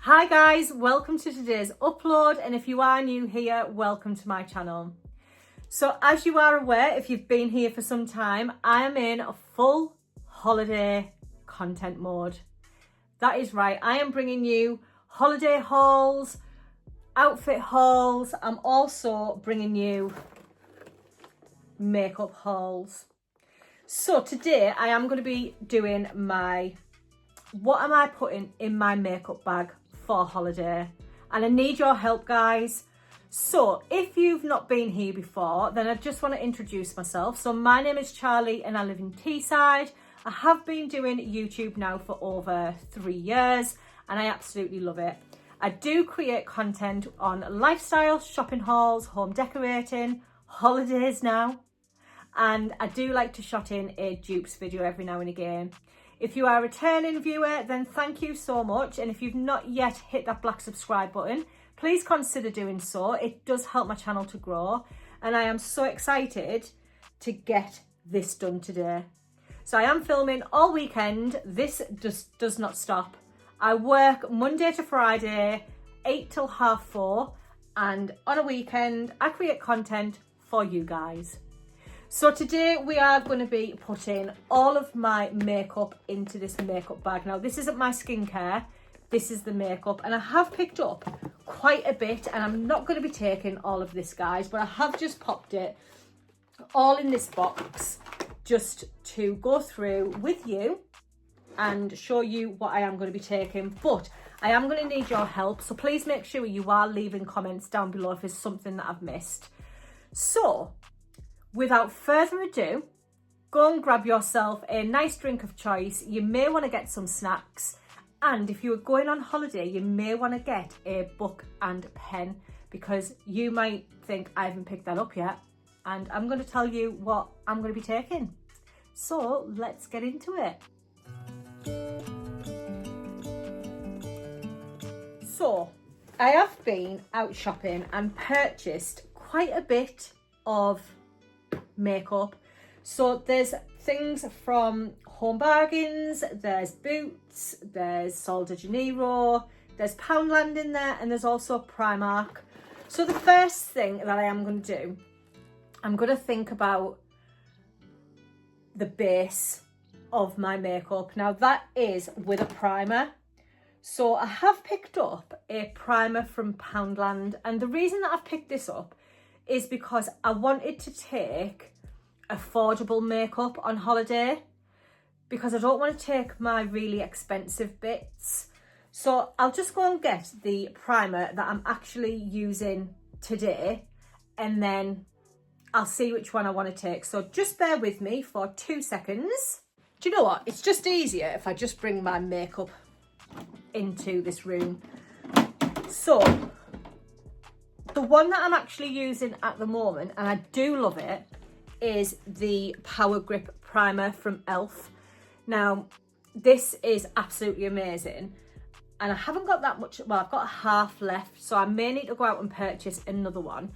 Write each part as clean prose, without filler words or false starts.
Hi guys, welcome to today's upload, and if you are new here, welcome to my channel. So as you are aware, if you've been here for some time, I am in a full holiday content mode. That is right, I am bringing you holiday hauls, outfit hauls. I'm also bringing you makeup hauls. So today I am going to be doing what am I putting in my makeup bag for holiday, and I need your help, guys. So if you've not been here before, then I just want to introduce myself. So my name is Charlie and I live in Teesside. I have been doing YouTube now for over 3 years and I absolutely love it. I do create content on lifestyle, shopping hauls, home decorating, holidays now, and I do like to shot in a dupes video every now and again. If you are a returning viewer, then thank you so much. And if you've not yet hit that black subscribe button, please consider doing so. It does help my channel to grow. And I am so excited to get this done today. So I am filming all weekend. This just does not stop. I work Monday to Friday, 8 till 4:30. And on a weekend, I create content for you guys. So today we are going to be putting all of my makeup into this makeup bag. Now this isn't my skincare, this is the makeup, and I have picked up quite a bit, and I'm not going to be taking all of this, guys, but I have just popped it all in this box just to go through with you and show you what I am going to be taking. But I am going to need your help, so please make sure you are leaving comments down below if there's something that I've missed. So without further ado, go and grab yourself a nice drink of choice. You may want to get some snacks. And if you are going on holiday, you may want to get a book and pen, because you might think I haven't picked that up yet. And I'm going to tell you what I'm going to be taking. So let's get into it. So I have been out shopping and purchased quite a bit of makeup. So there's things from Home Bargains, there's Boots, there's Sol de Janeiro, there's Poundland in there, and there's also Primark. So the first thing that I am going to do, I'm going to think about the base of my makeup. Now that is with a primer. So I have picked up a primer from Poundland, and the reason that I've picked this up is because I wanted to take affordable makeup on holiday, because I don't want to take my really expensive bits. So I'll just go and get the primer that I'm actually using today, and then I'll see which one I want to take. So just bear with me for 2 seconds. Do you know what? It's just easier if I just bring my makeup into this room. So the one that I'm actually using at the moment, and I do love it, is the Power Grip Primer from e.l.f. Now, this is absolutely amazing. And I haven't got that much, well, I've got half left, so I may need to go out and purchase another one.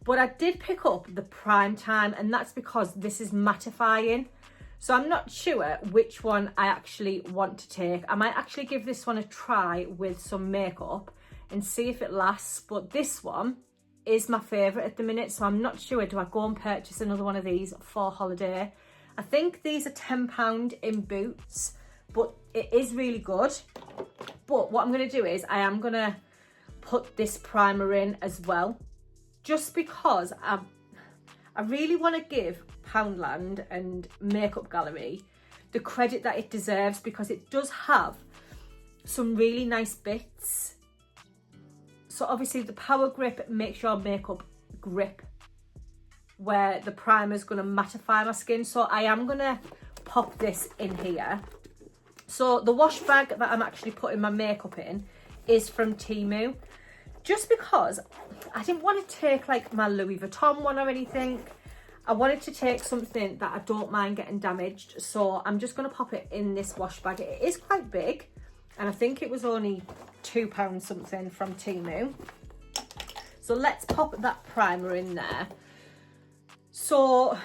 But I did pick up the Prime Time, and that's because this is mattifying. So I'm not sure which one I actually want to take. I might actually give this one a try with some makeup and see if it lasts, but this one is my favourite at the minute, so I'm not sure, do I go and purchase another one of these for holiday? I think these are £10 in Boots, but it is really good. But what I'm going to do is I am going to put this primer in as well, just because I really want to give Poundland and Makeup Gallery the credit that it deserves, because it does have some really nice bits. So obviously the Power Grip makes your makeup grip, where the primer is going to mattify my skin. So I am going to pop this in here. So the wash bag that I'm actually putting my makeup in is from Temu, just because I didn't want to take like my Louis Vuitton one or anything. I wanted to take something that I don't mind getting damaged. So I'm just going to pop it in this wash bag. It is quite big, and I think it was only £2 something from Temu. So let's pop that primer in there. So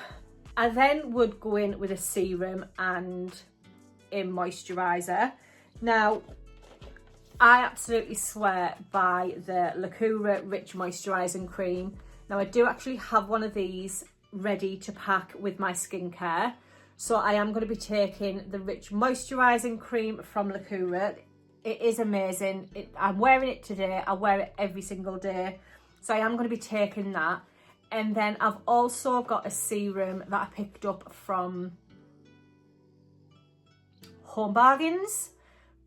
I then would go in with a serum and a moisturiser. Now I absolutely swear by the Lacura Rich Moisturising Cream. Now I do actually have one of these ready to pack with my skincare. So I am going to be taking the Rich Moisturising Cream from Lacura. It is amazing. I'm wearing it today. I wear it every single day. So I am going to be taking that. And then I've also got a serum that I picked up from Home Bargains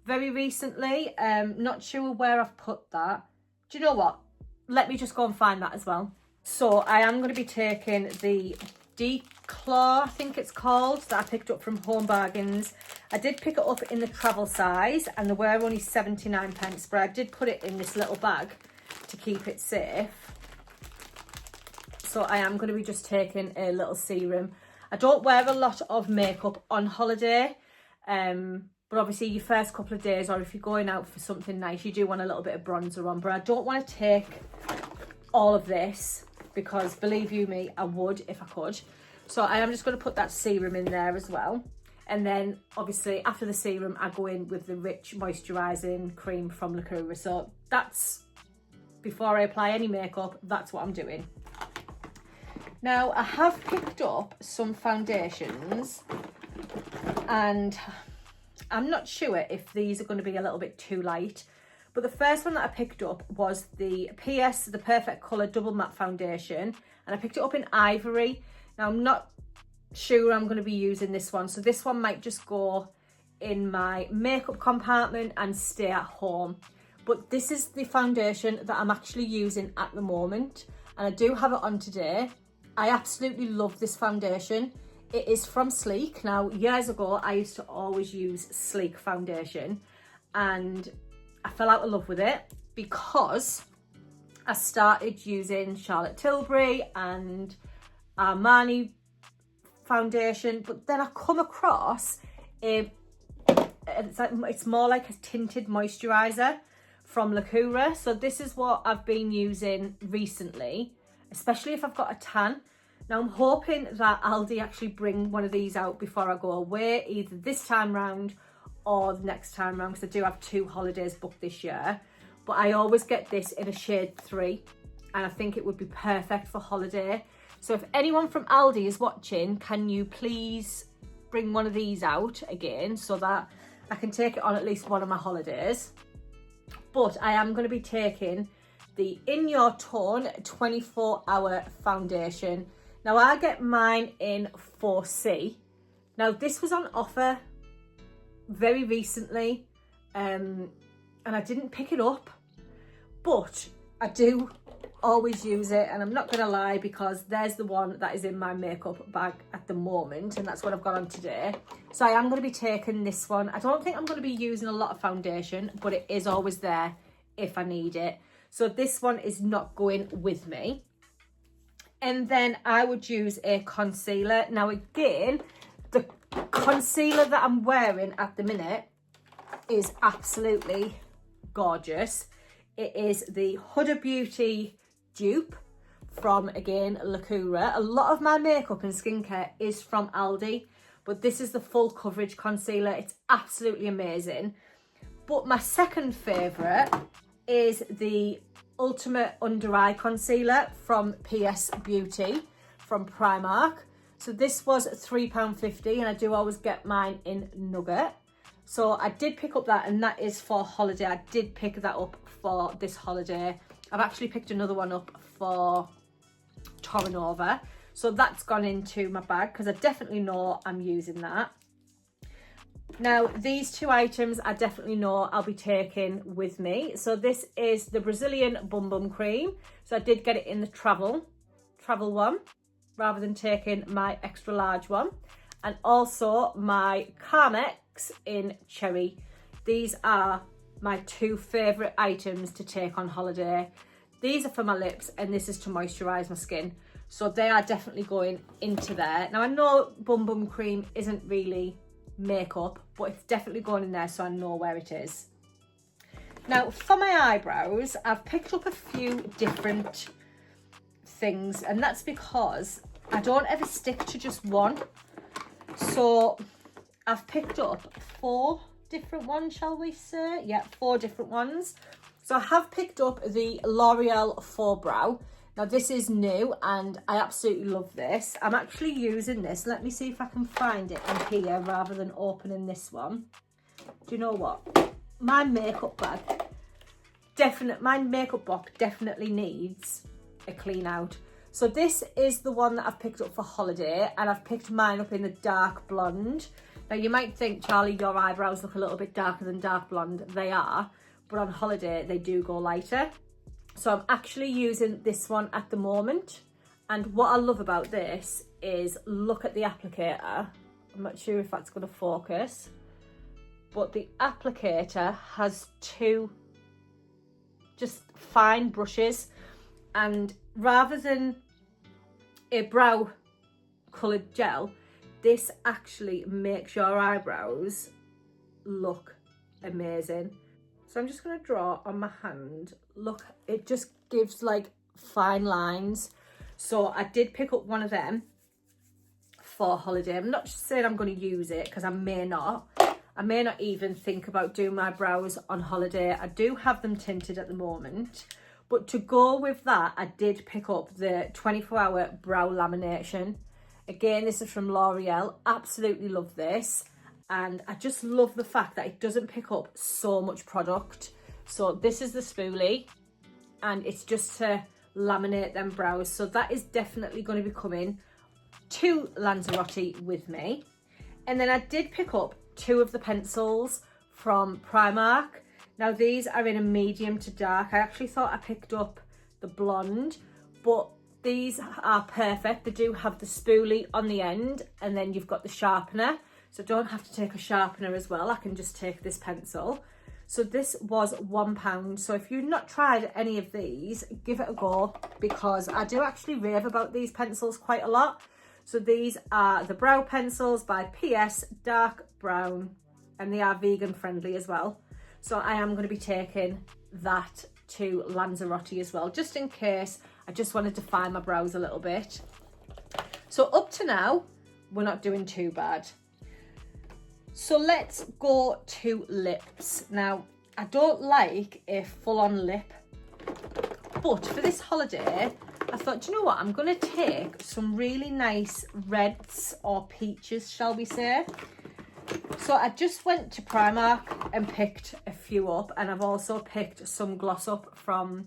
very recently. Not sure where I've put that. Do you know what? Let me just go and find that as well. So I am going to be taking the Declaw, I think it's called, that I picked up from Home Bargains. I did pick it up in the travel size and they were only 79p, but I did put it in this little bag to keep it safe. So I am going to be just taking a little serum. I don't wear a lot of makeup on holiday, but obviously your first couple of days, or if you're going out for something nice, you do want a little bit of bronzer on. But I don't want to take all of this because believe you me, I would if I could. So I am just going to put that serum in there as well. And then obviously after the serum, I go in with the Rich Moisturising Cream from Lacura. So that's, before I apply any makeup, that's what I'm doing. Now I have picked up some foundations and I'm not sure if these are going to be a little bit too light, but the first one that I picked up was the PS The Perfect Colour Double Matte Foundation, and I picked it up in Ivory. Now I'm not sure I'm going to be using this one, so this one might just go in my makeup compartment and stay at home. But this is the foundation that I'm actually using at the moment, and I do have it on today. I absolutely love this foundation. It is from Sleek. Now, years ago, I used to always use Sleek foundation and I fell out of love with it because I started using Charlotte Tilbury and Armani foundation, but then I come across it's more like a tinted moisturiser from Lacura. So this is what I've been using recently, especially if I've got a tan. Now I'm hoping that Aldi actually bring one of these out before I go away, either this time round or the next time round, because I do have 2 holidays booked this year. But I always get this in a shade 3 and I think it would be perfect for holiday. So if anyone from Aldi is watching, can you please bring one of these out again so that I can take it on at least one of my holidays. But I am going to be taking the In Your Tone 24-hour foundation. Now I get mine in 4C. Now this was on offer very recently and I didn't pick it up, but I do always use it, and I'm not gonna lie because there's the one that is in my makeup bag at the moment and that's what I've got on today. So I am going to be taking this one. I don't think I'm going to be using a lot of foundation, but it is always there if I need it. So this one is not going with me. And then I would use a concealer. Now again, the concealer that I'm wearing at the minute is absolutely gorgeous. It is the Huda Beauty dupe from, again, Lacura. A lot of my makeup and skincare is from Aldi, but this is the full coverage concealer. It's absolutely amazing. But my second favourite is the Ultimate Under Eye Concealer from PS Beauty from Primark. So this was £3.50 and I do always get mine in Nugget. So I did pick up that, and that is for holiday. I did pick that up for this holiday. I've actually picked another one up for Toronova. So that's gone into my bag because I definitely know I'm using that. Now, these 2 items I definitely know I'll be taking with me. So this is the Brazilian Bum Bum Cream. So I did get it in the travel one rather than taking my extra large one. And also my Carmex in Cherry. These are my 2 favourite items to take on holiday. These are for my lips and this is to moisturise my skin. So they are definitely going into there. Now I know Bum Bum Cream isn't really makeup, but it's definitely going in there so I know where it is. Now for my eyebrows, I've picked up a few different things, and that's because I don't ever stick to just one. So I've picked up 4 different ones, shall we say? Yeah, 4 different ones. So I have picked up the L'Oreal 4 Brow. Now this is new and I absolutely love this. I'm actually using this. Let me see if I can find it in here rather than opening this one. Do you know what? My makeup bag, my makeup box definitely needs a clean out. So this is the one that I've picked up for holiday, and I've picked mine up in the dark blonde. Now you might think, Charlie, your eyebrows look a little bit darker than dark blonde. They are, but on holiday they do go lighter. So I'm actually using this one at the moment. And what I love about this is, look at the applicator. I'm not sure if that's going to focus, but the applicator has 2 just fine brushes, and rather than a brow coloured gel, this actually makes your eyebrows look amazing. So I'm just going to draw on my hand. Look, it just gives like fine lines. So I did pick up one of them for holiday. I'm not saying I'm going to use it because I may not. I may not even think about doing my brows on holiday. I do have them tinted at the moment. But to go with that, I did pick up the 24-hour brow lamination. Again, this is from L'Oreal. Absolutely love this. And I just love the fact that it doesn't pick up so much product. So this is the spoolie, and it's just to laminate them brows. So that is definitely going to be coming to Lanzarote with me. And then I did pick up 2 of the pencils from Primark. Now these are in a medium to dark. I actually thought I picked up the blonde, but these are perfect. They do have the spoolie on the end, and then you've got the sharpener. So don't have to take a sharpener as well. I can just take this pencil. So this was £1. So if you've not tried any of these, give it a go, because I do actually rave about these pencils quite a lot. So these are the brow pencils by PS Dark Brown, and they are vegan friendly as well. So I am going to be taking that to Lanzarote as well, just in case I just want to define my brows a little bit. So up to now, we're not doing too bad. So let's go to lips. Now, I don't like a full-on lip, but for this holiday, I thought, do you know what? I'm going to take some really nice reds or peaches, shall we say. So I just went to Primark and picked a few up, and I've also picked some gloss up from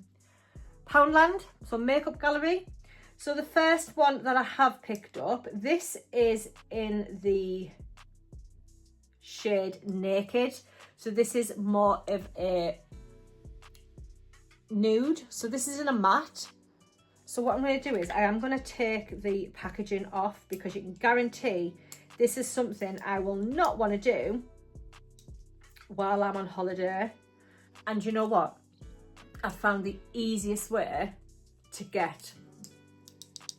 Poundland, so Makeup Gallery. So the first one that I have picked up, this is in the shade Naked. So this is more of a nude. So this is in a matte. So what I'm going to do is I am going to take the packaging off, because you can guarantee this is something I will not want to do while I'm on holiday. And you know what? I found the easiest way to get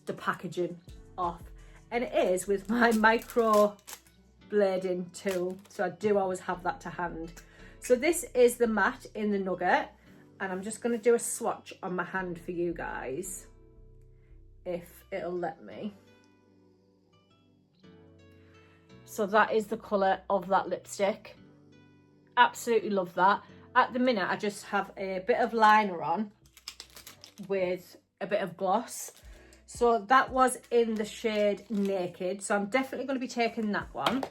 the packaging off, and it is with my micro blading tool. So I do always have that to hand. So this is the matte in the nugget, and I'm just going to do a swatch on my hand for you guys, if it'll let me. So that is the colour of that lipstick. Absolutely love that. At the minute, I just have a bit of liner on with a bit of gloss. So that was in the shade Naked. So I'm definitely going to be taking that one.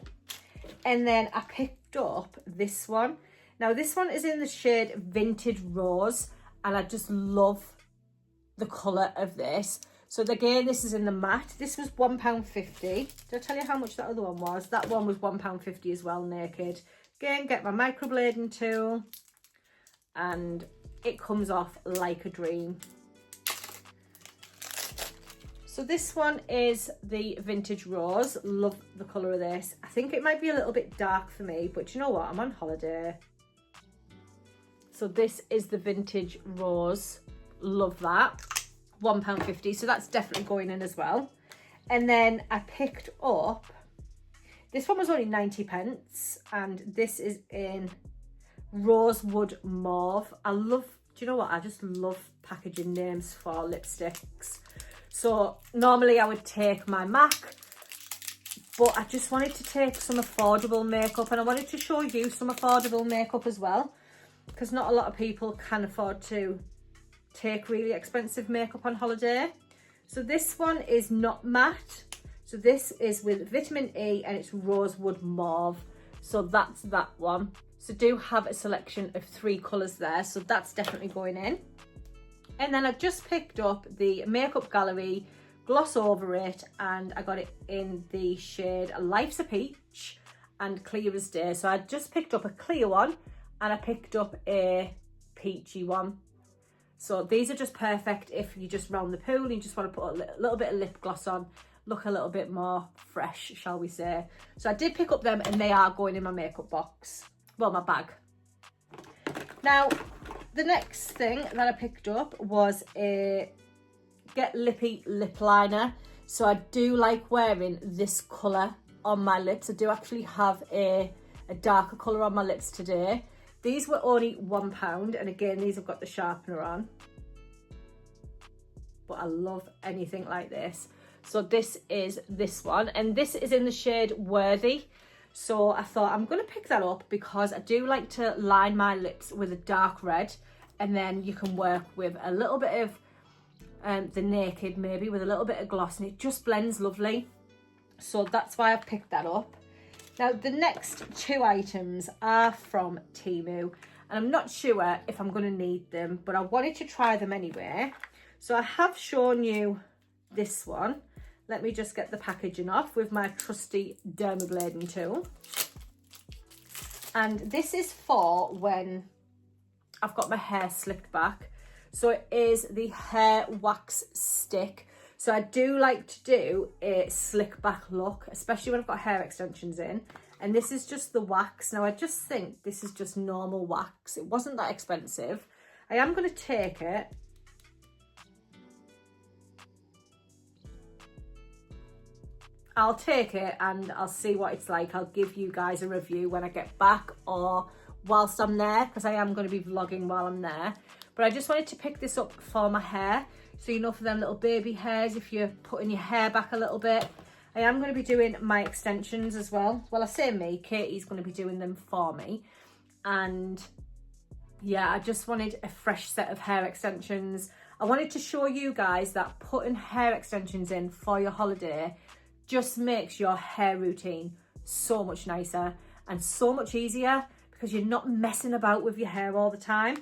And then I picked up this one. Now this one is in the shade Vintage Rose, and I just love the colour of this. So again, this is in the matte. This was £1.50. Did I tell you how much that other one was? That one was £1.50 as well, Naked. Again, get my microblading tool, and it comes off like a dream. So this one is the Vintage Rose. Love the colour of this. I think it might be a little bit dark for me, but you know what? I'm on holiday. So this is the Vintage Rose. Love that. £1.50. So that's definitely going in as well. And then I picked up, this one was only 90p, and this is in Rosewood Mauve. I love, do you know what? I just love packaging names for lipsticks. So normally I would take my MAC, but I just wanted to take some affordable makeup, and I wanted to show you some affordable makeup as well, because not a lot of people can afford to take really expensive makeup on holiday. So this one is not matte. So this is with vitamin E and it's rosewood mauve. So that's that one. So do have a selection of 3 colours there. So that's definitely going in. And then I just picked up the Makeup Gallery Gloss Over It, and I got it in the shade Life's a Peach and Clear as Day. So I just picked up a clear one and I picked up a peachy one. So these are just perfect if you just round the pool and you just want to put a little bit of lip gloss on, look a little bit more fresh, shall we say. So I did pick up them and they are going in my makeup box, well, my bag. Now, the next thing that I picked up was a Get Lippy lip liner. So I do like wearing this colour on my lips. I do actually have a darker colour on my lips today. These were only £1, and again, these have got the sharpener on. But I love anything like this. So this is this one, and this is in the shade Worthy. So I thought I'm going to pick that up because I do like to line my lips with a dark red, and then you can work with a little bit of the Naked, maybe with a little bit of gloss, and it just blends lovely. So that's why I picked that up. Now, the next 2 items are from Temu, and I'm not sure if I'm going to need them, but I wanted to try them anyway. So I have shown you this one. Let me just get the packaging off with my trusty dermablading tool. And this is for when I've got my hair slicked back. So it is the hair wax stick. So I do like to do a slick back look, especially when I've got hair extensions in. And this is just the wax. Now I just think this is just normal wax. It wasn't that expensive. I am going to take it. I'll take it and I'll see what it's like. I'll give you guys a review when I get back or whilst I'm there, because I am going to be vlogging while I'm there. But I just wanted to pick this up for my hair. So, you know, for them little baby hairs, if you're putting your hair back a little bit. I am going to be doing my extensions as well. Well, I say me, Katie's going to be doing them for me. And yeah, I just wanted a fresh set of hair extensions. I wanted to show you guys that putting hair extensions in for your holiday just makes your hair routine so much nicer and so much easier, because you're not messing about with your hair all the time.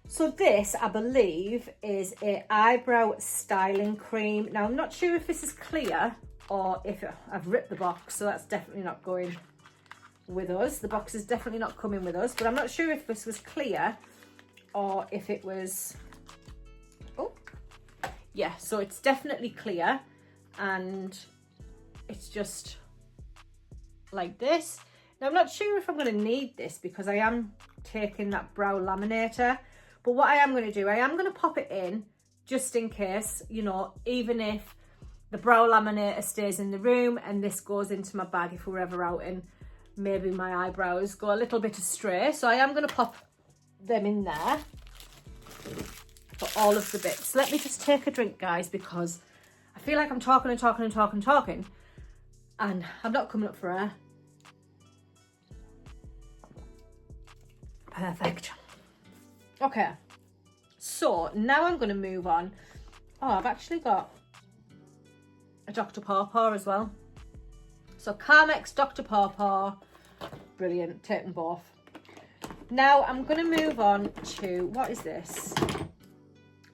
So this, I believe, is a eyebrow styling cream. Now, I'm not sure if this is clear or if I've ripped the box, so that's definitely not going with us. The box is definitely not coming with us, but I'm not sure if this was clear or if it was... Oh, yeah, so it's definitely clear, and it's just like this. Now, I'm not sure if I'm going to need this because I am taking that brow laminator. But what I am going to do, I am going to pop it in just in case, you know, even if the brow laminator stays in the room and this goes into my bag if we're ever out and maybe my eyebrows go a little bit astray. So I am going to pop them in there for all of the bits. Let me just take a drink, guys, because I feel like I'm talking and talking and talking and talking, and I'm not coming up for air. Perfect. Okay, so now I'm going to move on. Oh, I've actually got a Dr. Pawpaw as well. So Carmex, Dr. Pawpaw, brilliant, take them both. Now I'm going to move on to, what is this?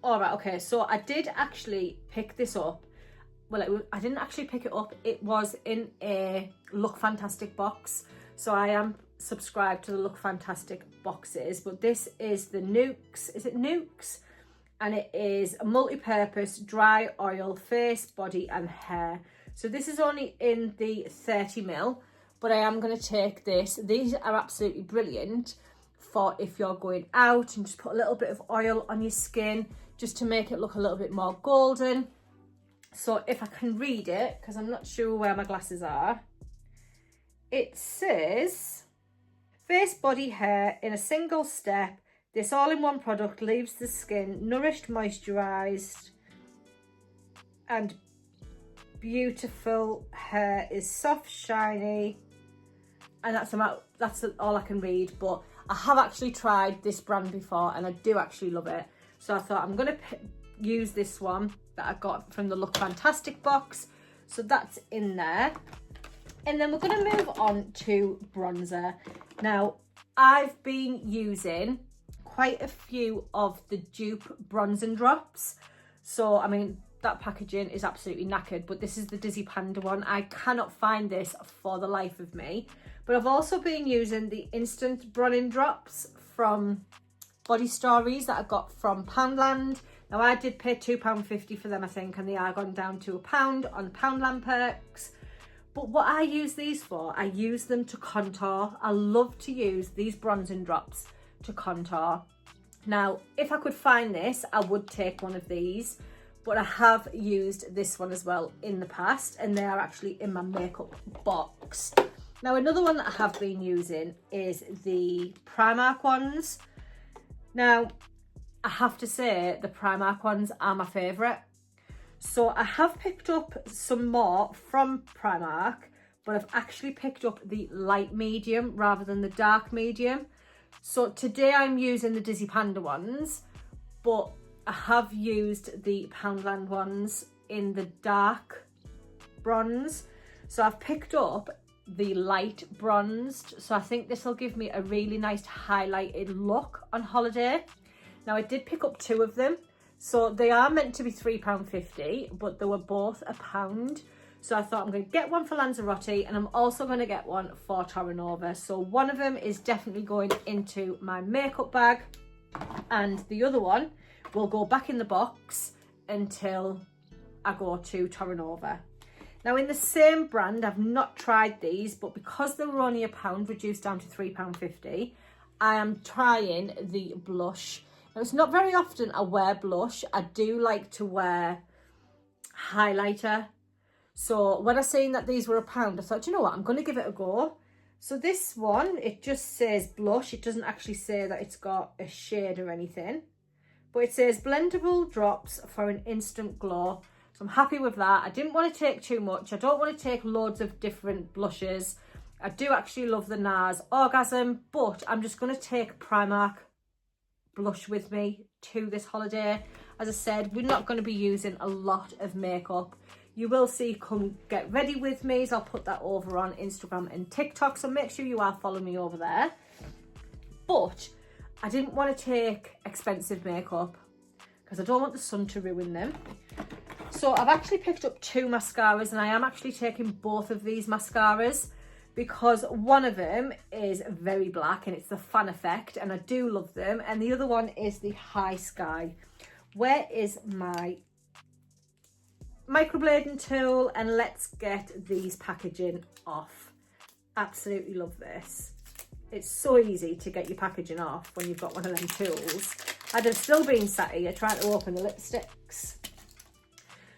All right, okay, so I did actually pick this up. Well, I didn't actually pick it up. It was in a Look Fantastic box. So I am subscribed to the Look Fantastic boxes, but this is the Nukes. Is it Nukes? And it is a multi-purpose dry oil face, body and hair. So this is only in the 30ml, but I am going to take this. These are absolutely brilliant for if you're going out and just put a little bit of oil on your skin just to make it look a little bit more golden. So if I can read it, because I'm not sure where my glasses are, it says, face, body, hair in a single step. This all-in-one product leaves the skin nourished, moisturised and beautiful hair is soft, shiny, and that's all I can read. But I have actually tried this brand before and I do actually love it. So I thought I'm going to use this one that I got from the Look Fantastic box. So that's in there. And then we're going to move on to bronzer. Now, I've been using quite a few of the dupe bronzing drops. So, I mean, that packaging is absolutely knackered, but this is the Dizzy Panda one. I cannot find this for the life of me. But I've also been using the instant bronzing drops from Body Stories that I got from Poundland. Now, I did pay £2.50 for them, I think, and they are gone down to £1 on Poundland perks. But what I use these for, I use them to contour. I love to use these bronzing drops to contour. Now, if I could find this, I would take one of these, but I have used this one as well in the past, and they are actually in my makeup box. Now, another one that I have been using is the Primark ones. Now, I have to say the Primark ones are my favourite. So I have picked up some more from Primark, but I've actually picked up the light medium rather than the dark medium. So today I'm using the Dizzy Panda ones, but I have used the Poundland ones in the dark bronze. So I've picked up the light bronzed. So I think this will give me a really nice highlighted look on holiday. Now, I did pick up two of them. So they are meant to be £3.50, but they were both £1. So I thought I'm going to get one for Lanzarote, and I'm also going to get one for Terranova. So one of them is definitely going into my makeup bag, and the other one will go back in the box until I go to Terranova. Now, in the same brand, I've not tried these, but because they were only £1, reduced down to £3.50, I am trying the blush. Now, it's not very often I wear blush. I do like to wear highlighter. So when I seen that these were £1, I thought, you know what, I'm going to give it a go. So this one, it just says blush. It doesn't actually say that it's got a shade or anything. But it says blendable drops for an instant glow. So I'm happy with that. I didn't want to take too much. I don't want to take loads of different blushes. I do actually love the NARS Orgasm, but I'm just going to take Primark blush with me to this holiday. As I said, we're not going to be using a lot of makeup. You will see come get ready with me, so I'll put that over on Instagram and TikTok, so make sure you are following me over there. But I didn't want to take expensive makeup because I don't want the sun to ruin them. So I've actually picked up two mascaras, and I am actually taking both of these mascaras because one of them is very black and it's the Fan Effect, and I do love them, and the other one is the High Sky. Where is my microblading tool? And let's get these packaging off. Absolutely love this. It's so easy to get your packaging off when you've got one of them tools. I'd have still been sat here trying to open the lipsticks.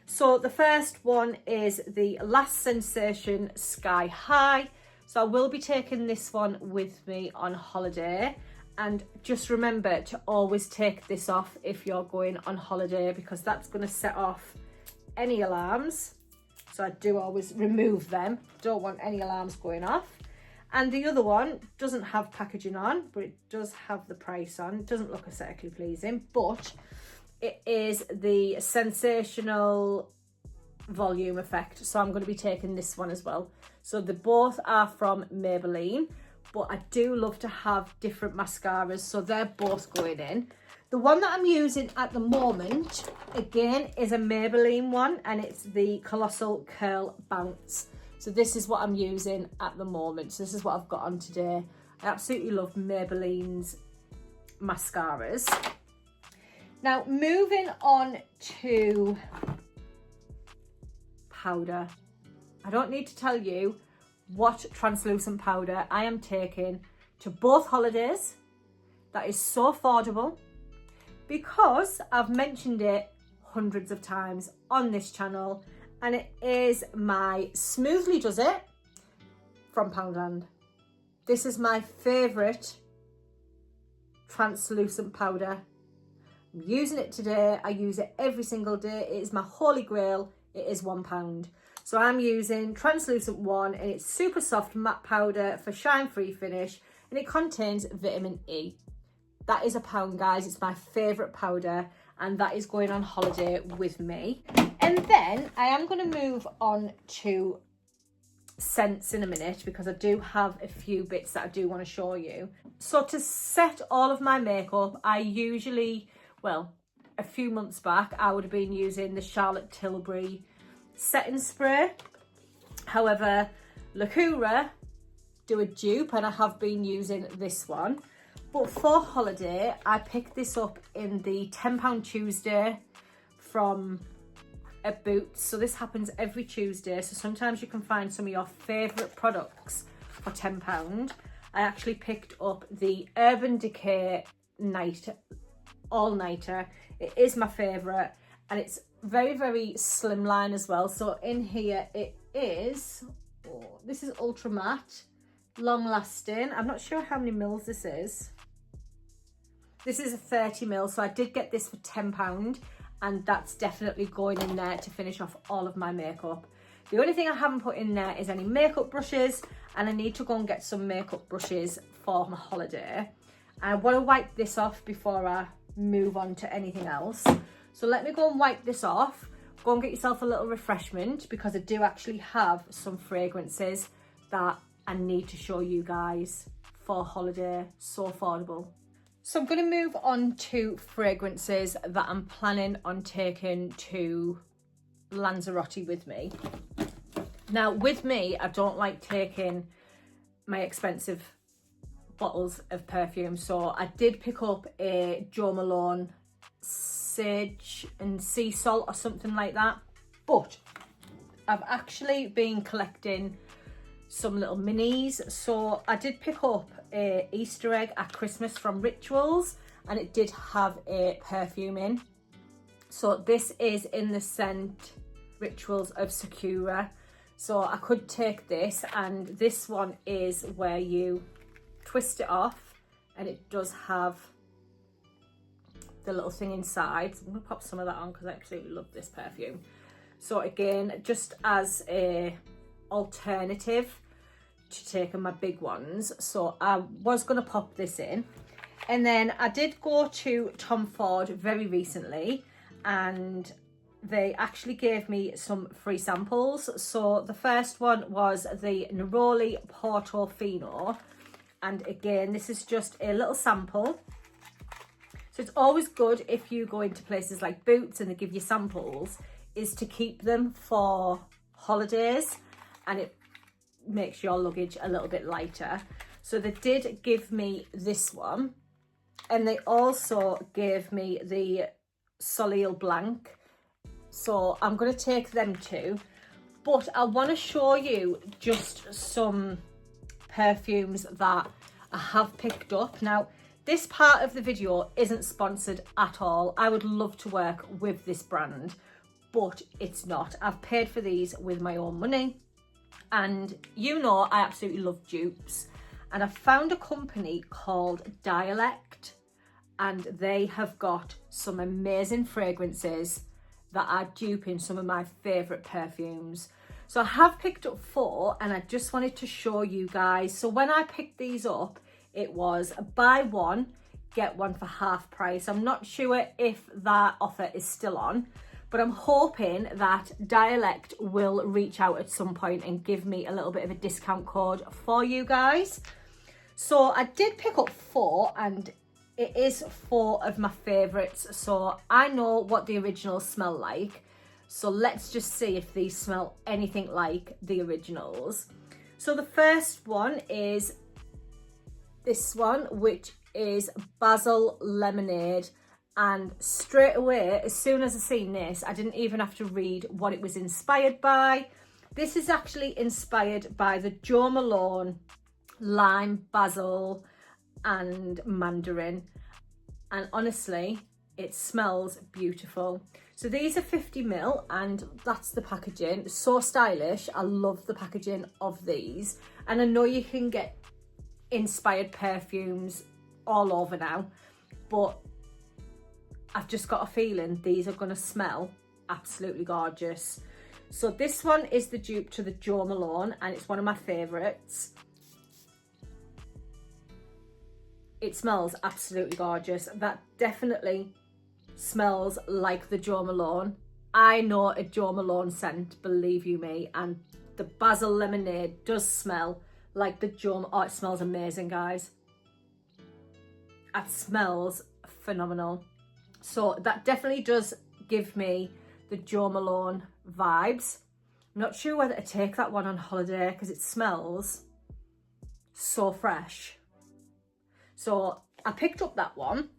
So the first one is the Last Sensation Sky High. So I will be taking this one with me on holiday, and just remember to always take this off if you're going on holiday, because that's going to set off any alarms. So I do always remove them. Don't want any alarms going off. And the other one doesn't have packaging on, but it does have the price on. It doesn't look aesthetically pleasing, but it is the Sensational Volume Effect. So I'm going to be taking this one as well. So they both are from Maybelline, but I do love to have different mascaras, so they're both going in. The one that I'm using at the moment, again, is a Maybelline one, and it's the Colossal Curl Bounce. So this is what I'm using at the moment. So this is what I've got on today. I absolutely love Maybelline's mascaras. Now, moving on to powder. I don't need to tell you what translucent powder I am taking to both holidays. That is so affordable, because I've mentioned it hundreds of times on this channel, and it is my Smoothly Does It from Poundland. This is my favourite translucent powder. I'm using it today. I use it every single day. It is my holy grail. It is £1. So I'm using translucent one, and it's super soft matte powder for shine free finish, and it contains vitamin E. That is £1, guys. It's my favourite powder, and that is going on holiday with me. And then I am going to move on to scents in a minute, because I do have a few bits that I do want to show you. So to set all of my makeup, I usually, well, a few months back, I would have been using the Charlotte Tilbury setting spray. However, Lacura do a dupe, and I have been using this one. But for holiday, I picked this up in the £10 Tuesday from at Boots. So this happens every Tuesday. So sometimes you can find some of your favourite products for £10. I actually picked up the Urban Decay All Nighter. It is my favourite, and it's very, very slimline as well. So in here it is, this is ultra matte, long lasting. I'm not sure how many mils this is. This is a 30 ml, so I did get this for £10, and that's definitely going in there to finish off all of my makeup. The only thing I haven't put in there is any makeup brushes, and I need to go and get some makeup brushes for my holiday. I want to wipe this off before I move on to anything else. So let me go and wipe this off. Go and get yourself a little refreshment, because I do actually have some fragrances that I need to show you guys for holiday. So affordable. So I'm going to move on to fragrances that I'm planning on taking to Lanzarote with me. Now, with me, I don't like taking my expensive bottles of perfume. So I did pick up a Jo Malone Sage and Sea Salt or something like that. But I've actually been collecting some little minis. So I did pick up a Easter egg at Christmas from Rituals, and it did have a perfume in. So this is in the scent Rituals of Sakura. So I could take this, and this one is where you twist it off, and it does have the little thing inside. So I'm gonna pop some of that on because I absolutely love this perfume. So again, just as a alternative to taking my big ones, so I was going to pop this in. And then I did go to Tom Ford very recently, and they actually gave me some free samples. So the first one was the Neroli Portofino, and again, this is just a little sample. So it's always good if you go into places like Boots and they give you samples, is to keep them for holidays, and it makes your luggage a little bit lighter. So they did give me this one, and they also gave me the Soleil Blanc. So I'm going to take them too, but I want to show you just some perfumes that I have picked up. Now, this part of the video isn't sponsored at all. I would love to work with this brand, but it's not. I've paid for these with my own money. And you know, I absolutely love dupes. And I found a company called DIALECT, and they have got some amazing fragrances that are duping some of my favourite perfumes. So I have picked up 4, and I just wanted to show you guys. So when I picked these up, it was buy one, get one for half price. I'm not sure if that offer is still on, but I'm hoping that DIALECT will reach out at some point and give me a little bit of a discount code for you guys. So I did pick up 4, and it is 4 of my favourites. So I know what the originals smell like. So let's just see if these smell anything like the originals. So the first one is this one, which is Basil Lemonade. And straight away, as soon as I seen this, I didn't even have to read what it was inspired by. This is actually inspired by the Jo Malone Lime, Basil and Mandarin. And honestly, it smells beautiful. So these are 50 ml, and that's the packaging. So stylish. I love the packaging of these. And I know you can get inspired perfumes all over now, but I've just got a feeling these are going to smell absolutely gorgeous. So this one is the dupe to the Jo Malone, and it's one of my favourites. It smells absolutely gorgeous. That definitely smells like the Jo Malone. I know a Jo Malone scent, believe you me, and the basil lemonade does smell like the Jo. Oh, it smells amazing, guys. It smells phenomenal. So that definitely does give me the Jo Malone vibes. I'm not sure whether to take that one on holiday because it smells so fresh. So I picked up that one.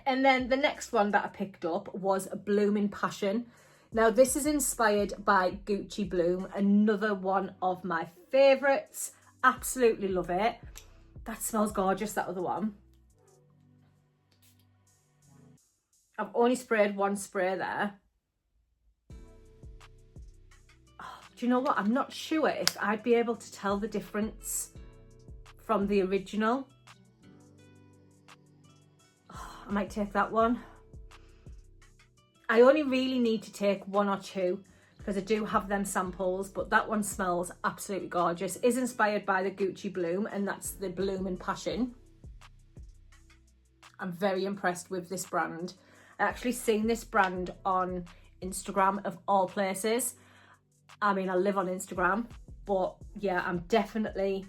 And then the next one that I picked up was Blooming Passion. Now this is inspired by Gucci Bloom, another one of my favourites. Absolutely love it. That smells gorgeous, that other one. I've only sprayed one spray there. Oh, do you know what? I'm not sure if I'd be able to tell the difference from the original. I might take that one. I only really need to take one or two because I do have them samples, but that one smells absolutely gorgeous. Is inspired by the Gucci Bloom, and that's the Blooming Passion. I'm very impressed with this brand. I actually seen this brand on Instagram of all places. I mean, I live on Instagram, but yeah, I'm definitely,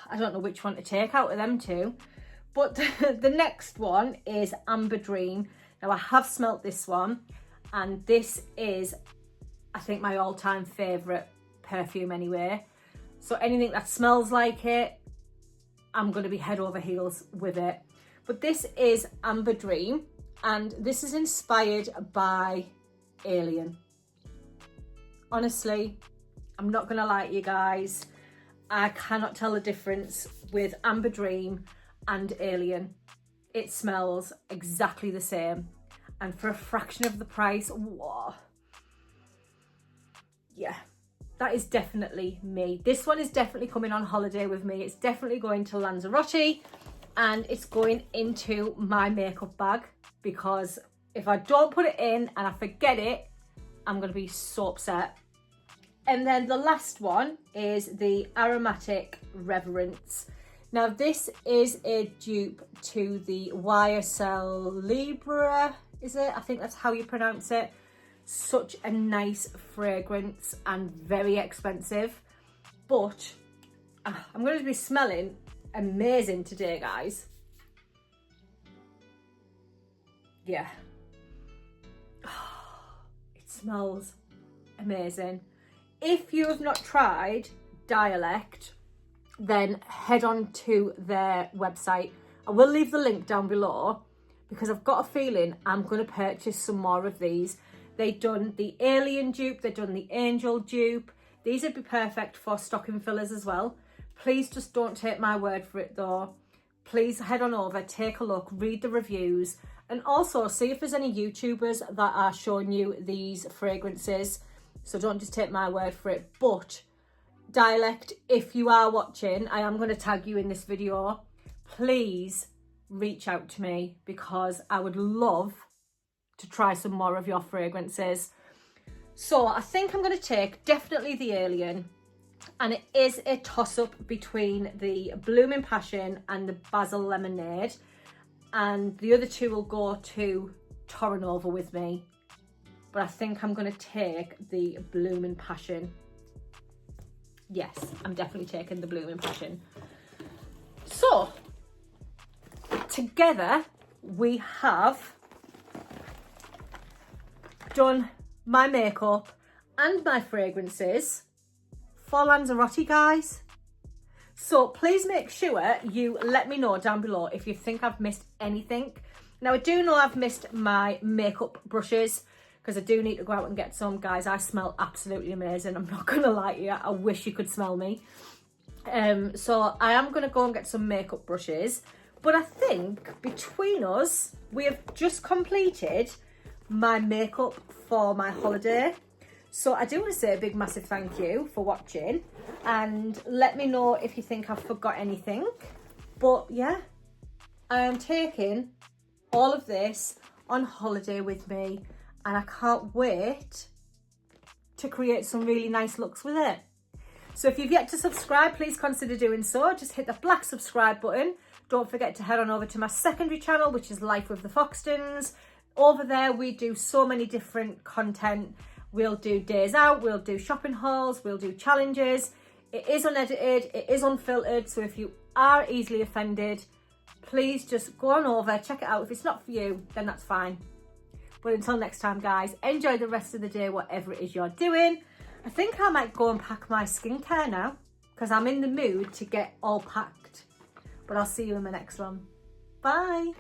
I don't know which one to take out of them two. But the next one is Amber Dream. Now I have smelt this one, and this is, I think, my all-time favourite perfume anyway. So anything that smells like it, I'm going to be head over heels with it. But this is Amber Dream, and this is inspired by Alien. Honestly, I'm not going to lie to you guys. I cannot tell the difference with Amber Dream and Alien. It smells exactly the same, and for a fraction of the price. Whoa. Yeah, that is definitely me. This one is definitely coming on holiday with me. It's definitely going to Lanzarote, and it's going into my makeup bag, because if I don't put it in and I forget it, I'm going to be so upset. And then the last one is the Aromatic Reverence. Now this is a dupe to the YSL Libre, is it? I think that's how you pronounce it. Such a nice fragrance and very expensive, but I'm going to be smelling amazing today, guys. Yeah. It smells amazing. If you have not tried Dialect, then head on to their website. I will leave the link down below, because I've got a feeling I'm going to purchase some more of these. They've done the Alien dupe, they've done the Angel dupe. These would be perfect for stocking fillers as well. Please just don't take my word for it though. Please head on over, take a look, read the reviews, and also see if there's any YouTubers that are showing you these fragrances. So don't just take my word for it. But Dialect, if you are watching, I am going to tag you in this video. Please reach out to me, because I would love to try some more of your fragrances. So I think I'm going to take definitely the Alien, and it is a toss-up between the Blooming Passion and the Basil Lemonade, and the other two will go to Torrenova with me, but I think I'm going to take the Blooming Passion. Yes, I'm definitely taking the Blooming Passion. So together we have done my makeup and my fragrances for Lanzarote, guys. So please make sure you let me know down below if you think I've missed anything. Now I do know I've missed my makeup brushes, because I do need to go out and get some. Guys, I smell absolutely amazing. I'm not gonna lie to you, I wish you could smell me. So I am gonna go and get some makeup brushes, but I think between us we have just completed my makeup for my holiday. So I do want to say a big massive thank you for watching, and let me know if you think I've forgot anything. But yeah, I am taking all of this on holiday with me, and I can't wait to create some really nice looks with it. So if you've yet to subscribe, please consider doing so. Just hit the black subscribe button. Don't forget to head on over to my secondary channel, which is Life with the Foxtons. Over there, we do so many different content. We'll do days out, we'll do shopping hauls, we'll do challenges. It is unedited, it is unfiltered. So if you are easily offended, please just go on over, check it out. If it's not for you, then that's fine. But until next time, guys, enjoy the rest of the day, whatever it is you're doing. I think I might go and pack my skincare now because I'm in the mood to get all packed. But I'll see you in the next one. Bye.